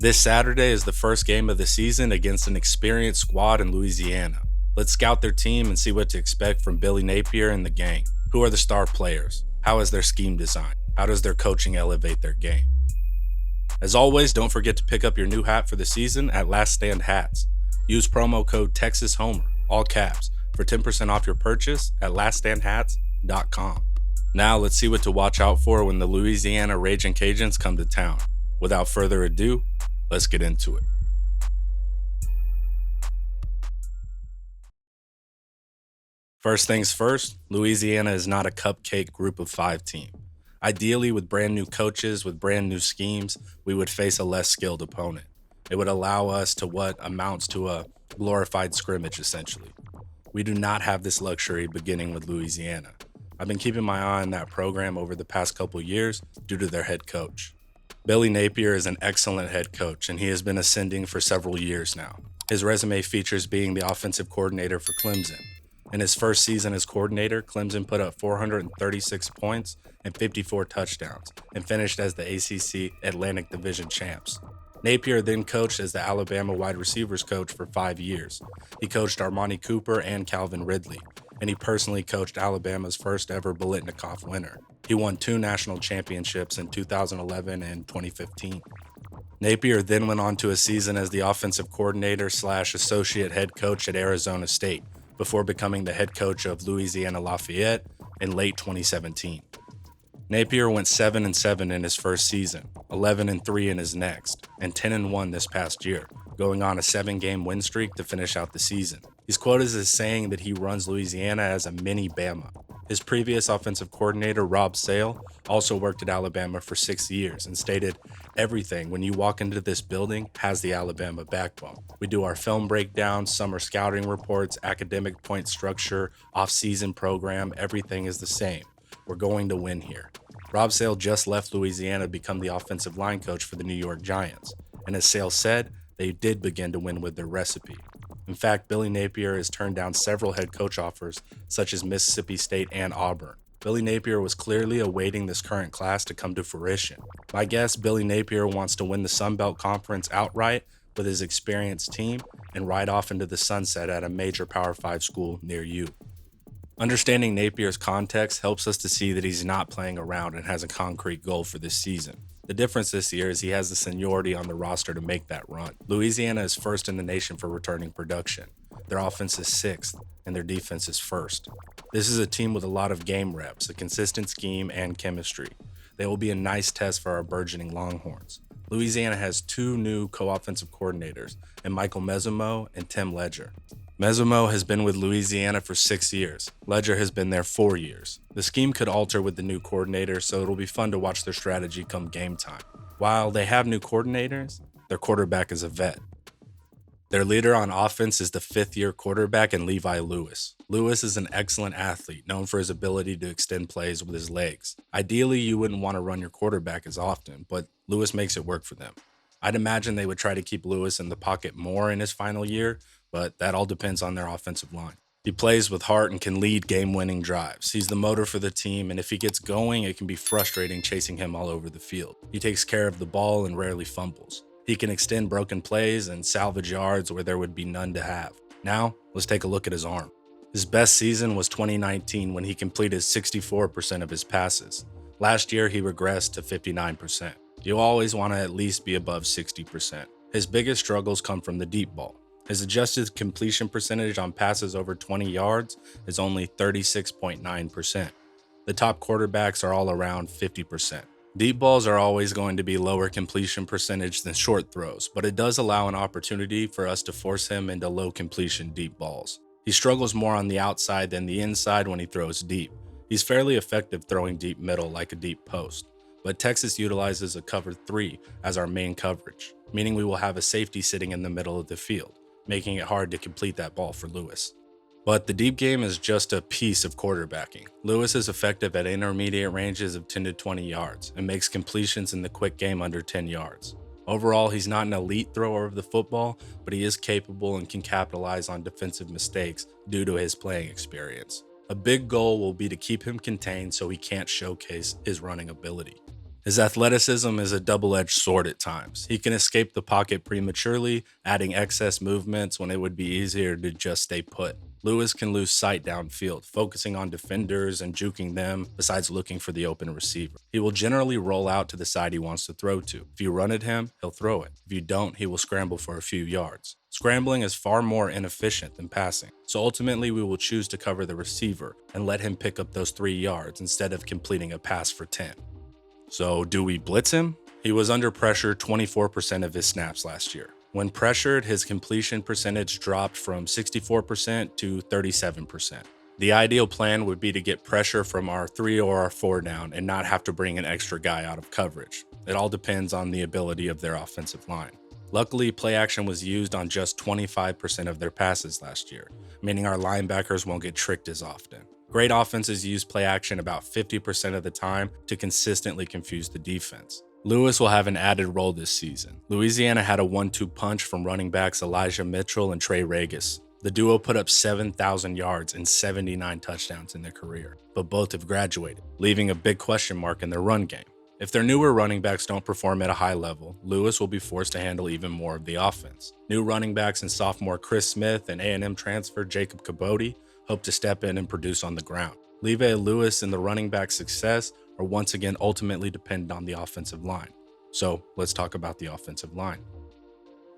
This Saturday is the first game of the season against an experienced squad in Louisiana. Let's scout their team and see what to expect from Billy Napier and the gang. Who are the star players? How is their scheme designed? How does their coaching elevate their game? As always, don't forget to pick up your new hat for the season at Last Stand Hats. Use promo code TexasHomer, all caps, for 10% off your purchase at laststandhats.com. Now let's see what to watch out for when the Louisiana Ragin Cajuns come to town. Without further ado, let's get into it. First things first, Louisiana is not a cupcake group of 5 team. Ideally, with brand new coaches, with brand new schemes, we would face a less skilled opponent. It would allow us to what amounts to a glorified scrimmage, essentially. We do not have this luxury beginning with Louisiana. I've been keeping my eye on that program over the past couple years due to their head coach. Billy Napier is an excellent head coach, and he has been ascending for several years now. His resume features being the offensive coordinator for Clemson. In his first season as coordinator, Clemson put up 436 points and 54 touchdowns, and finished as the ACC Atlantic Division champs. Napier then coached as the Alabama wide receivers coach for 5 years. He coached Armani Cooper and Calvin Ridley, and he personally coached Alabama's first ever Biletnikoff winner. He won 2 national championships in 2011 and 2015. Napier then went on to a season as the offensive coordinator / associate head coach at Arizona State, before becoming the head coach of Louisiana Lafayette in late 2017. Napier went 7-7 in his first season, 11-3 in his next, and 10-1 this past year, going on a 7-game win streak to finish out the season. He's quoted as saying that he runs Louisiana as a mini Bama. His previous offensive coordinator, Rob Sale, also worked at Alabama for 6 years and stated, "Everything when you walk into this building has the Alabama backbone. We do our film breakdowns, summer scouting reports, academic point structure, off-season program, everything is the same. We're going to win here." Rob Sale just left Louisiana to become the offensive line coach for the New York Giants, and as Sale said, they did begin to win with their recipe. In fact, Billy Napier has turned down several head coach offers, such as Mississippi State and Auburn. Billy Napier was clearly awaiting this current class to come to fruition. My guess, Billy Napier wants to win the Sun Belt Conference outright with his experienced team and ride off into the sunset at a major Power 5 school near you. Understanding Napier's context helps us to see that he's not playing around and has a concrete goal for this season. The difference this year is he has the seniority on the roster to make that run. Louisiana is first in the nation for returning production. Their offense is 6th, and their defense is 1st. This is a team with a lot of game reps, a consistent scheme, and chemistry. They will be a nice test for our burgeoning Longhorns. Louisiana has 2 new co-offensive coordinators, and Michael Mesimo and Tim Ledger. Mesimo has been with Louisiana for 6 years. Ledger has been there 4 years. The scheme could alter with the new coordinator, so it'll be fun to watch their strategy come game time. While they have new coordinators, their quarterback is a vet. Their leader on offense is the 5th-year quarterback in Levi Lewis. Lewis is an excellent athlete, known for his ability to extend plays with his legs. Ideally, you wouldn't want to run your quarterback as often, but Lewis makes it work for them. I'd imagine they would try to keep Lewis in the pocket more in his final year, but that all depends on their offensive line. He plays with heart and can lead game-winning drives. He's the motor for the team, and if he gets going, it can be frustrating chasing him all over the field. He takes care of the ball and rarely fumbles. He can extend broken plays and salvage yards where there would be none to have. Now, let's take a look at his arm. His best season was 2019 when he completed 64% of his passes. Last year, he regressed to 59%. You always want to at least be above 60%. His biggest struggles come from the deep ball. His adjusted completion percentage on passes over 20 yards is only 36.9%. The top quarterbacks are all around 50%. Deep balls are always going to be lower completion percentage than short throws, but it does allow an opportunity for us to force him into low completion deep balls. He struggles more on the outside than the inside when he throws deep. He's fairly effective throwing deep middle like a deep post, but Texas utilizes a cover 3 as our main coverage, meaning we will have a safety sitting in the middle of the field, making it hard to complete that ball for Lewis. But the deep game is just a piece of quarterbacking. Lewis is effective at intermediate ranges of 10 to 20 yards and makes completions in the quick game under 10 yards. Overall, he's not an elite thrower of the football, but he is capable and can capitalize on defensive mistakes due to his playing experience. A big goal will be to keep him contained so he can't showcase his running ability. His athleticism is a double-edged sword at times. He can escape the pocket prematurely, adding excess movements when it would be easier to just stay put. Lewis can lose sight downfield, focusing on defenders and juking them besides looking for the open receiver. He will generally roll out to the side he wants to throw to. If you run at him, he'll throw it. If you don't, he will scramble for a few yards. Scrambling is far more inefficient than passing, so ultimately we will choose to cover the receiver and let him pick up those 3 yards instead of completing a pass for 10. So, do we blitz him? He was under pressure 24% of his snaps last year. When pressured, his completion percentage dropped from 64% to 37%. The ideal plan would be to get pressure from our 3 or our 4 down and not have to bring an extra guy out of coverage. It all depends on the ability of their offensive line. Luckily, play action was used on just 25% of their passes last year, meaning our linebackers won't get tricked as often. Great offenses use play action about 50% of the time to consistently confuse the defense. Lewis will have an added role this season. Louisiana had a 1-2 punch from running backs Elijah Mitchell and Trey Regis. The duo put up 7,000 yards and 79 touchdowns in their career, but both have graduated, leaving a big question mark in their run game. If their newer running backs don't perform at a high level, Lewis will be forced to handle even more of the offense. New running backs and sophomore Chris Smith and A&M transfer Jacob Cabote hope to step in and produce on the ground. Levi Lewis and the running back success are once again ultimately dependent on the offensive line. So let's talk about the offensive line.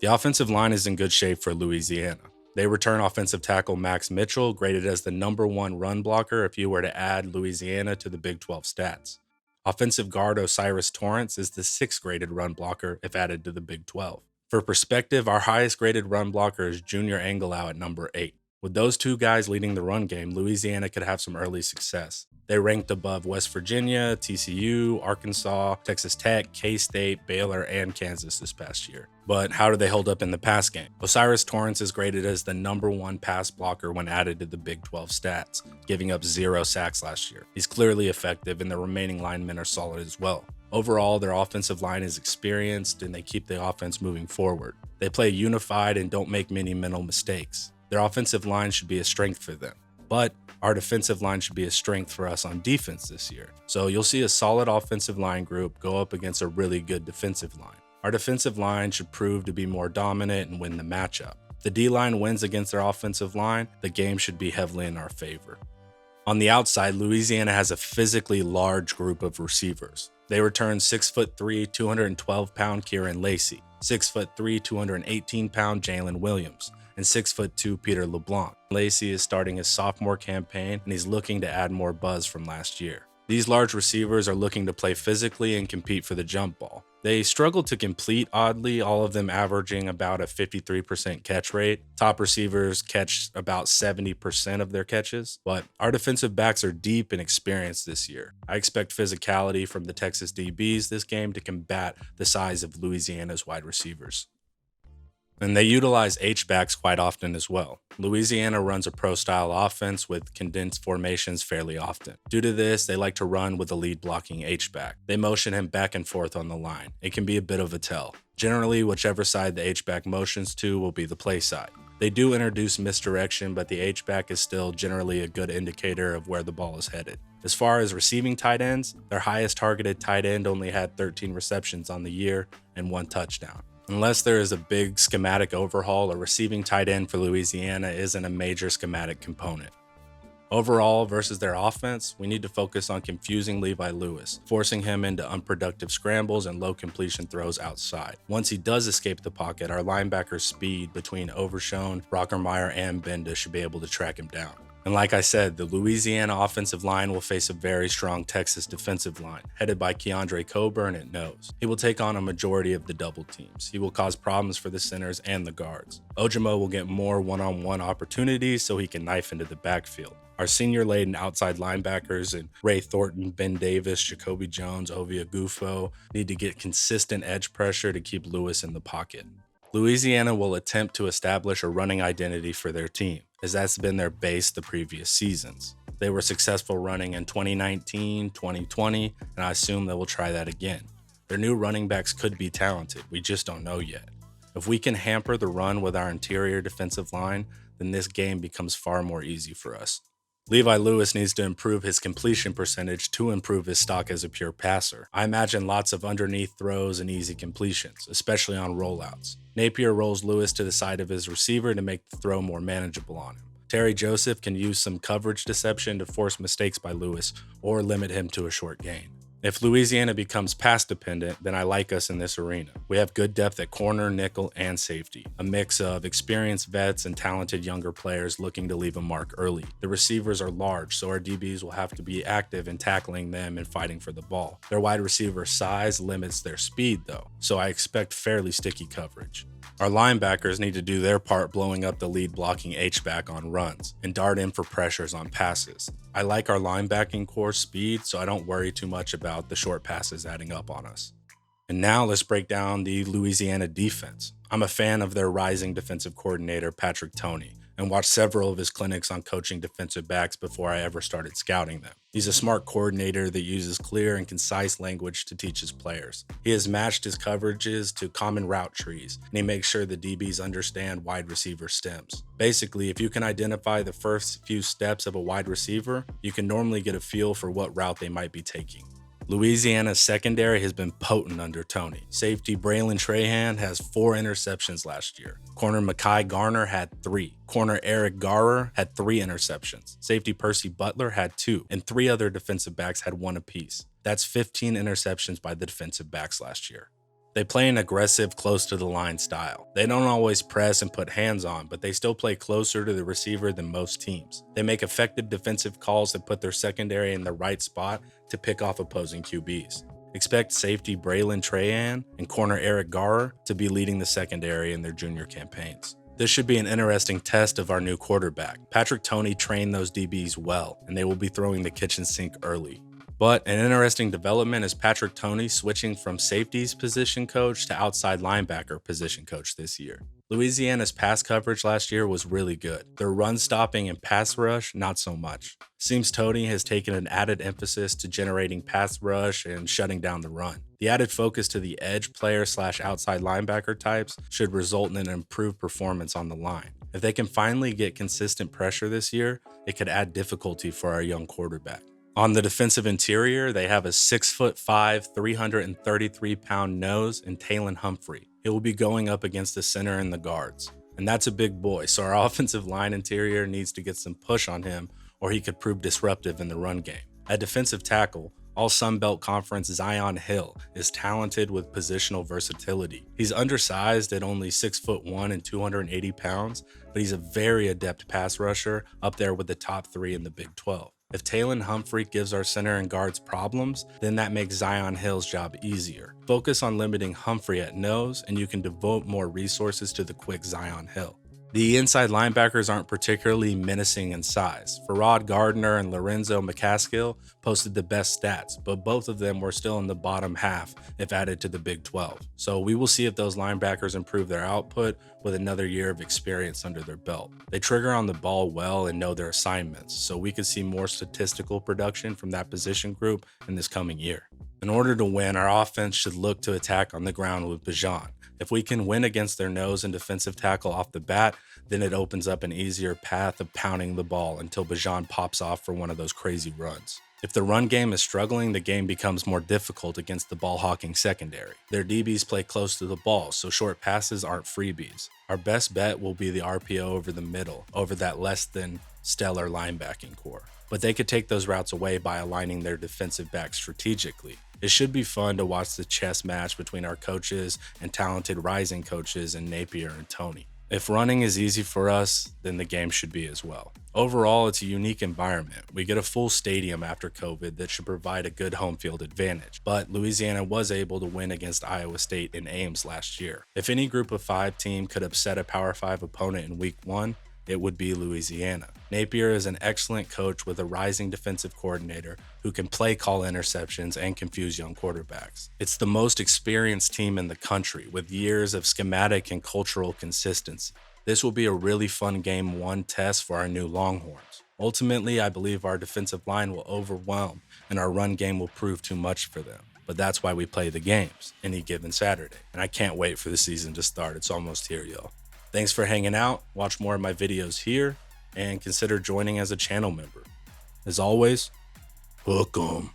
The offensive line is in good shape for Louisiana. They return offensive tackle Max Mitchell, graded as the #1 run blocker if you were to add Louisiana to the Big 12 stats. Offensive guard Osiris Torrance is the 6th graded run blocker if added to the Big 12. For perspective, our highest graded run blocker is Junior Angelau at number 8. With those 2 guys leading the run game, Louisiana could have some early success. They ranked above West Virginia, TCU, Arkansas, Texas Tech, K-State, Baylor, and Kansas this past year. But how do they hold up in the pass game? Osiris Torrance is graded as the #1 pass blocker when added to the Big 12 stats, giving up 0 sacks last year. He's clearly effective, and the remaining linemen are solid as well. Overall, their offensive line is experienced, and they keep the offense moving forward. They play unified and don't make many mental mistakes. Their offensive line should be a strength for them. But our defensive line should be a strength for us on defense this year. So you'll see a solid offensive line group go up against a really good defensive line. Our defensive line should prove to be more dominant and win the matchup. If the D-line wins against their offensive line, the game should be heavily in our favor. On the outside, Louisiana has a physically large group of receivers. They return 6'3", 212-pound Kieran Lacey, 6'3", 218-pound Jalen Williams, and 6'2" Peter LeBlanc. Lacey is starting his sophomore campaign, and he's looking to add more buzz from last year. These large receivers are looking to play physically and compete for the jump ball. They struggle to complete oddly, all of them averaging about a 53% catch rate. Top receivers catch about 70% of their catches, but our defensive backs are deep and experienced this year. I expect physicality from the Texas DBs this game to combat the size of Louisiana's wide receivers. And they utilize H-backs quite often as well. Louisiana runs a pro-style offense with condensed formations fairly often. Due to this, they like to run with the lead blocking H-back. They motion him back and forth on the line. It can be a bit of a tell. Generally, whichever side the H-back motions to will be the play side. They do introduce misdirection, but the H-back is still generally a good indicator of where the ball is headed. As far as receiving tight ends, their highest targeted tight end only had 13 receptions on the year and 1 touchdown. Unless there is a big schematic overhaul, a receiving tight end for Louisiana isn't a major schematic component. Overall, versus their offense, we need to focus on confusing Levi Lewis, forcing him into unproductive scrambles and low completion throws outside. Once he does escape the pocket, our linebacker's speed between Overshone, Rockermeyer, and Benda should be able to track him down. And like I said, the Louisiana offensive line will face a very strong Texas defensive line, headed by Keandre Coburn at nose. He will take on a majority of the double teams. He will cause problems for the centers and the guards. Ojimo will get more one-on-one opportunities so he can knife into the backfield. Our senior-laden outside linebackers and Ray Thornton, Ben Davis, Jacoby Jones, Ovia Gufo need to get consistent edge pressure to keep Lewis in the pocket. Louisiana will attempt to establish a running identity for their team, as that's been their base the previous seasons. They were successful running in 2019, 2020, and I assume they will try that again. Their new running backs could be talented, we just don't know yet. If we can hamper the run with our interior defensive line, then this game becomes far more easy for us. Levi Lewis needs to improve his completion percentage to improve his stock as a pure passer. I imagine lots of underneath throws and easy completions, especially on rollouts. Napier rolls Lewis to the side of his receiver to make the throw more manageable on him. Terry Joseph can use some coverage deception to force mistakes by Lewis or limit him to a short gain. If Louisiana becomes pass dependent, then I like us in this arena. We have good depth at corner, nickel, and safety. A mix of experienced vets and talented younger players looking to leave a mark early. The receivers are large, so our DBs will have to be active in tackling them and fighting for the ball. Their wide receiver size limits their speed though, so I expect fairly sticky coverage. Our linebackers need to do their part blowing up the lead blocking H-back on runs and dart in for pressures on passes. I like our linebacking core speed, so I don't worry too much about the short passes adding up on us. And now let's break down the Louisiana defense. I'm a fan of their rising defensive coordinator, Patrick Toney, and watched several of his clinics on coaching defensive backs before I ever started scouting them. He's a smart coordinator that uses clear and concise language to teach his players. He has matched his coverages to common route trees, and he makes sure the DBs understand wide receiver stems. Basically, if you can identify the first few steps of a wide receiver, you can normally get a feel for what route they might be taking. Louisiana's secondary has been potent under Toney. Safety Braylon Trahan has 4 interceptions last year. Corner Mekhi Garner had 3. Corner Eric Garrer had 3 interceptions. Safety Percy Butler had 2, and 3 other defensive backs had 1 apiece. That's 15 interceptions by the defensive backs last year. They play an aggressive, close to the line style. They don't always press and put hands on, but they still play closer to the receiver than most teams. They make effective defensive calls that put their secondary in the right spot to pick off opposing QBs. Expect safety Braylon Trahan and corner Eric Garrer to be leading the secondary in their junior campaigns. This should be an interesting test of our new quarterback. Patrick Toney trained those DBs well, and they will be throwing the kitchen sink early. But an interesting development is Patrick Toney switching from safeties position coach to outside linebacker position coach this year. Louisiana's pass coverage last year was really good. Their run stopping and pass rush, not so much. Seems Toney has taken an added emphasis to generating pass rush and shutting down the run. The added focus to the edge player / outside linebacker types should result in an improved performance on the line. If they can finally get consistent pressure this year, it could add difficulty for our young quarterback. On the defensive interior, they have a 6'5", 333-pound nose in Talon Humphrey. He will be going up against the center and the guards. And that's a big boy, so our offensive line interior needs to get some push on him or he could prove disruptive in the run game. At defensive tackle, All Sun Belt Conference Zion Hill is talented with positional versatility. He's undersized at only 6'1" and 280 pounds, but he's a very adept pass rusher up there with the top 3 in the Big 12. If Talon Humphrey gives our center and guards problems, then that makes Zion Hill's job easier. Focus on limiting Humphrey at nose, and you can devote more resources to the quick Zion Hill. The inside linebackers aren't particularly menacing in size. Farrod Gardner and Lorenzo McCaskill posted the best stats, but both of them were still in the bottom half if added to the Big 12. So we will see if those linebackers improve their output with another year of experience under their belt. They trigger on the ball well and know their assignments, so we could see more statistical production from that position group in this coming year. In order to win, our offense should look to attack on the ground with Bajan. If we can win against their nose and defensive tackle off the bat, then it opens up an easier path of pounding the ball until Bajan pops off for one of those crazy runs. If the run game is struggling, the game becomes more difficult against the ball-hawking secondary. Their DBs play close to the ball, so short passes aren't freebies. Our best bet will be the RPO over the middle, over that less than stellar linebacking core. But they could take those routes away by aligning their defensive backs strategically. It should be fun to watch the chess match between our coaches and talented rising coaches in Napier and Toney. If running is easy for us, then the game should be as well. Overall, it's a unique environment. We get a full stadium after COVID that should provide a good home field advantage, but Louisiana was able to win against Iowa State in Ames last year. If any group of 5 team could upset a Power 5 opponent in Week 1, it would be Louisiana. Napier is an excellent coach with a rising defensive coordinator who can play call interceptions and confuse young quarterbacks. It's the most experienced team in the country with years of schematic and cultural consistency. This will be a really fun Game 1 test for our new Longhorns. Ultimately, I believe our defensive line will overwhelm and our run game will prove too much for them. But that's why we play the games any given Saturday. And I can't wait for the season to start. It's almost here, y'all. Thanks for hanging out. Watch more of my videos here and consider joining as a channel member. As always, hook 'em.